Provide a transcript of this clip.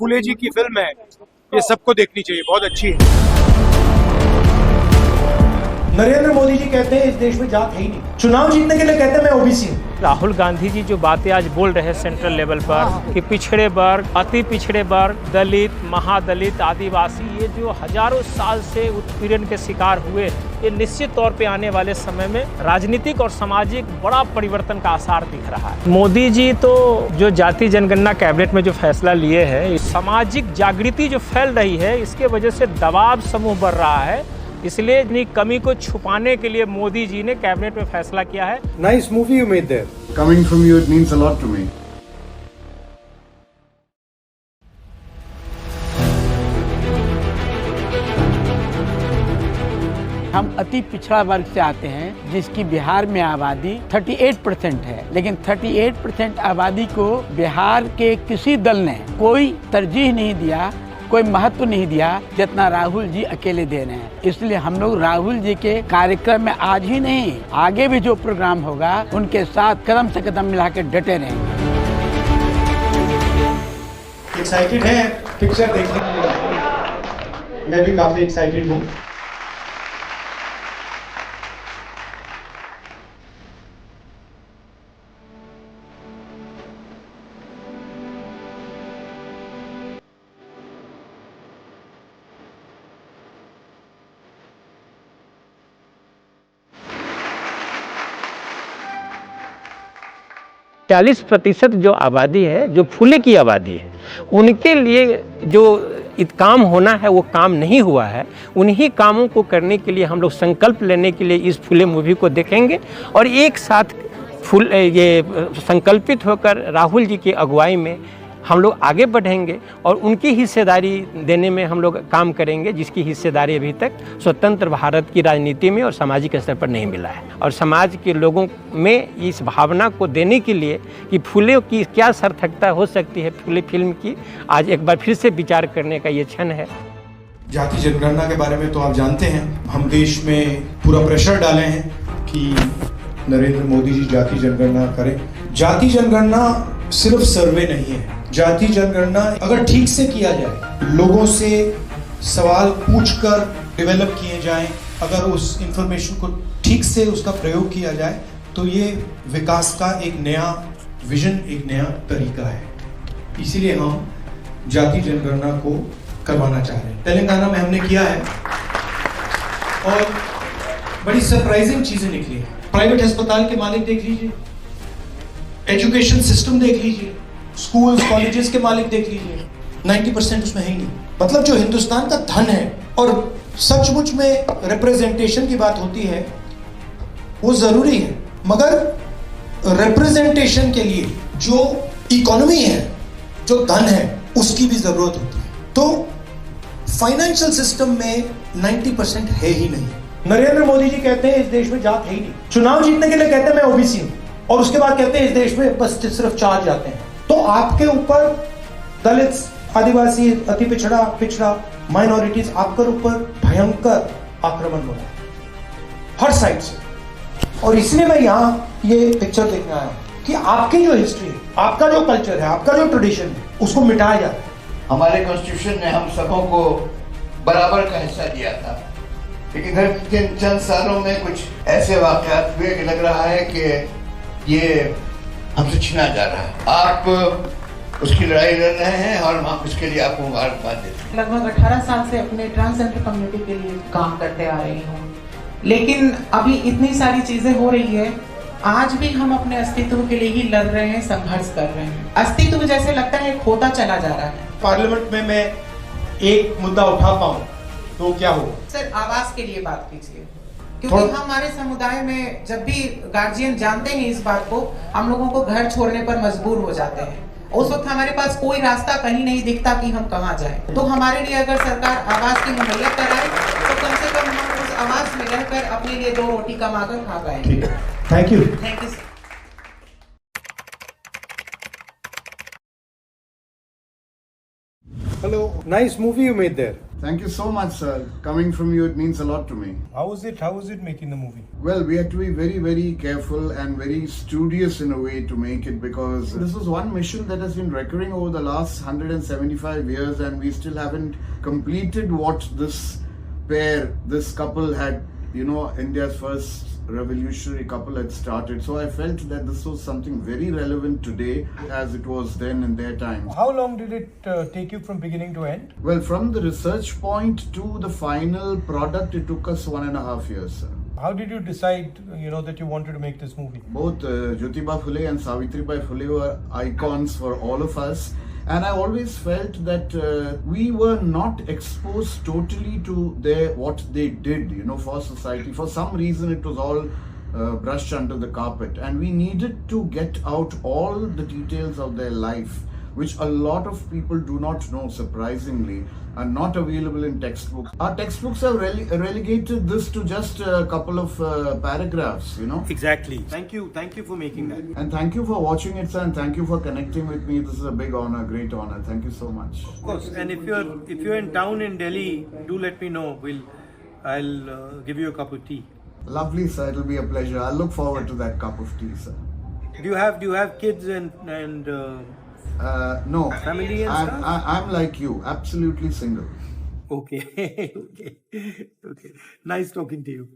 फुले जी की फिल्म है, ये सबको देखनी चाहिए, बहुत अच्छी है। नरेंद्र मोदी जी कहते हैं इस देश में जात है ही नहीं, चुनाव जीतने के लिए कहते हैं मैं ओबीसी हूँ। राहुल गांधी जी जो बातें आज बोल रहे हैं सेंट्रल लेवल पर कि पिछड़े वर्ग, अति पिछड़े वर्ग, दलित, महादलित, आदिवासी, ये जो हजारों साल से उत्पीड़न के शिकार हुए, ये निश्चित तौर पे आने वाले समय में राजनीतिक और सामाजिक बड़ा परिवर्तन का आसार दिख रहा है। मोदी जी तो जो जाति जनगणना कैबिनेट में जो फैसला लिए है, सामाजिक जागृति जो फैल रही है, इसके वजह से दबाव समूह बढ़ रहा है। इसलिए अपनी कमी को छुपाने के लिए मोदी जी ने कैबिनेट में फैसला किया है। Nice movie you made there. Coming from you, it means a lot to me. हम अति पिछड़ा वर्ग से आते हैं, जिसकी बिहार में आबादी 38% है, लेकिन 38% आबादी को बिहार के किसी दल ने कोई तरजीह नहीं दिया, कोई महत्व नहीं दिया जितना राहुल जी अकेले दे रहे हैं। इसलिए हम लोग राहुल जी के कार्यक्रम में आज ही नहीं, आगे भी जो प्रोग्राम होगा उनके साथ कदम से कदम मिला के डटे रहेंगे। एक्साइटेड है पिक्चर देखने के लिए? मैं भी काफी एक्साइटेड हूँ। चालीस % जो आबादी है, जो फूले की आबादी है, उनके लिए जो काम होना है वो काम नहीं हुआ है। उन्हीं कामों को करने के लिए हम लोग संकल्प लेने के लिए इस फूले मूवी को देखेंगे और एक साथ ये संकल्पित होकर राहुल जी की अगुवाई में हम लोग आगे बढ़ेंगे और उनकी हिस्सेदारी देने में हम लोग काम करेंगे, जिसकी हिस्सेदारी अभी तक स्वतंत्र भारत की राजनीति में और सामाजिक स्तर पर नहीं मिला है। और समाज के लोगों में इस भावना को देने के लिए कि फूले की क्या सार्थकता हो सकती है फूले फिल्म की, आज एक बार फिर से विचार करने का ये क्षण है। जाति जनगणना के बारे में तो आप जानते हैं, हम देश में पूरा प्रेशर डाले हैं कि नरेंद्र मोदी जी जाति जनगणना करें। जाति जनगणना सिर्फ सर्वे नहीं है, जाति जनगणना अगर ठीक से किया जाए, लोगों से सवाल पूछकर डेवलप किए जाएं, अगर उस इंफॉर्मेशन को ठीक से उसका प्रयोग किया जाए तो ये विकास का एक नया विजन, एक नया तरीका है। इसीलिए हम जाति जनगणना को करवाना चाह रहे हैं। तेलंगाना में हमने किया है और बड़ी सरप्राइजिंग चीजें निकली हैं। प्राइवेट अस्पताल के मालिक देख लीजिए, एजुकेशन सिस्टम देख लीजिए, स्कूल्स कॉलेजेस के मालिक देख लीजिए, 90% उसमें है ही नहीं। मतलब जो हिंदुस्तान का धन है और सचमुच में रिप्रेजेंटेशन की बात होती है वो जरूरी है, मगर रिप्रेजेंटेशन के लिए जो इकोनॉमी है, जो धन है, उसकी भी जरूरत होती है। तो फाइनेंशियल सिस्टम में 90% है ही नहीं। नरेंद्र मोदी जी कहते हैं इस देश में जात है ही नहीं, चुनाव जीतने के लिए कहते हैं मैं ओबीसी हूँ, और उसके बाद कहते हैं इस देश में बस सिर्फ 4 जाते हैं। तो आपके ऊपर दलित, आदिवासी, अति पिछड़ा, पिछड़ा, माइनॉरिटीज, आपके ऊपर भयंकर आक्रमण हो रहा है हर साइड से। और इसलिए मैं यहाँ ये पिक्चर देखने आया हूँ कि आपकी जो हिस्ट्री है, आपका जो कल्चर है, आपका जो ट्रेडिशन है, उसको मिटाया जाता है। हमारे कॉन्स्टिट्यूशन ने हम सबों को बराबर का हिस्सा दिया था, लेकिन चंद सालों में कुछ ऐसे वाकयात हुए कि लग रहा है कि ये हमसे छीना जा रहा है। आप उसकी लड़ाई लड़ रहे हैं और हम उसके लिए आपको मुबारकबाद देते हैं। लगभग 18 साल से अपने ट्रांसजेंडर कम्युनिटी के लिए काम करते आ रही हूँ, लेकिन अभी इतनी सारी चीजें हो रही है, आज भी हम अपने अस्तित्व के लिए ही लड़ रहे हैं, संघर्ष कर रहे हैं। अस्तित्व जैसे लगता है खोता चला जा रहा है। पार्लियामेंट में मैं एक मुद्दा उठा पाऊँ तो क्या हो? सर, आवास के लिए बात कीजिए, क्योंकि हमारे समुदाय में जब भी गार्जियन जानते हैं इस बात को, हम लोगों को घर छोड़ने पर मजबूर हो जाते हैं। उस वक्त हमारे पास कोई रास्ता कहीं नहीं दिखता कि हम कहाँ जाएं। तो हमारे लिए अगर सरकार आवास की मुहैया कराए तो कम से कम हम उस आवास में रहकर अपने लिए 2 रोटी कमाकर खा पाएंगे। Thank you. Thank you. Hello, nice movie you made there. Thank you so much, sir. Coming from you, it means a lot to me. How was it making the movie? Well, we had to be very, very careful and very studious in a way to make it, because this was one mission that has been recurring over the last 175 years, and we still haven't completed what this couple had, India's first revolutionary couple had started. So I felt that this was something very relevant today as it was then in their time. How long did it take you from beginning to end? Well, from the research point to the final product, it took us 1.5 years, sir. How did you decide, that you wanted to make this movie? Both Jyotiba Phule and Savitribai Phule were icons for all of us. And I always felt that we were not exposed totally to what they did, for society. For some reason, it was all brushed under the carpet. And we needed to get out all the details of their life, which a lot of people do not know, surprisingly, are not available in textbooks. Our textbooks have relegated this to just a couple of paragraphs, Exactly. Thank you for making that. And thank you for watching it, sir, and thank you for connecting with me. This is a big honor, great honor. Thank you so much. Of course. And if you're in town in Delhi, do let me know. I'll give you a cup of tea. Lovely, sir. It'll be a pleasure. I look forward to that cup of tea, sir. Do you have kids and No. Family and stuff? I'm like you, absolutely single. Okay. Okay. Nice talking to you.